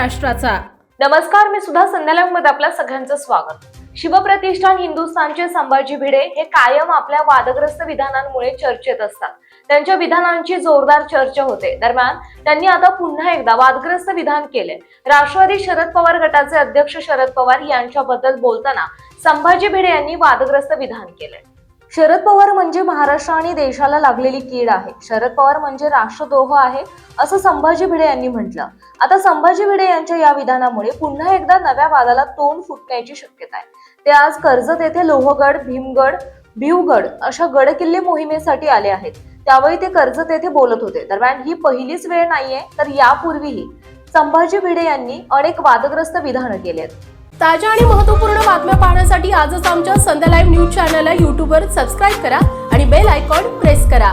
महाराष्ट्राचा। नमस्कार, मी सुद्धा संध्याकाळमध्ये आपल्या सगळ्यांचं स्वागत। शिवप्रतिष्ठान हिंदुस्थानचे संभाजी भिडे हे कायम आपल्या वादग्रस्त विधानांमुळे चर्चेत असतात। त्यांच्या विधानांची जोरदार चर्चा होते। दरम्यान त्यांनी आता पुन्हा एकदा वादग्रस्त विधान केले। राष्ट्रवादी शरद पवार गटाचे अध्यक्ष शरद पवार यांच्याबद्दल बोलताना संभाजी भिडे यांनी वादग्रस्त विधान केले। शरद पवार म्हणजे महाराष्ट्र आणि देशाला लागलेली कीड आहे। शरद पवार म्हणजे राष्ट्रद्रोह आहे, असं संभाजी भिडे यांनी म्हटलं। आता संभाजी भिडे यांच्या या विधानामुळे पुन्हा एकदा नव्या वादाला तोंड फुटण्याची शक्यता आहे। ते आज कर्जत येथे लोहगड, भीमगड, भिवगड अशा गडकिल्ले मोहिमेसाठी आले आहेत। त्यावेळी ते कर्जत येथे बोलत होते। दरम्यान ही पहिलीच वेळ नाहीये, तर यापूर्वीही संभाजी भिडे यांनी अनेक वादग्रस्त विधानं केली आहेत। ताज्या आणि महत्त्वपूर्ण बातम्या पाहण्यासाठी आजच आमच्या संध्या लाईव्ह न्यूज चॅनलला YouTube वर सबस्क्राईब करा आणि बेल आयकॉन प्रेस करा।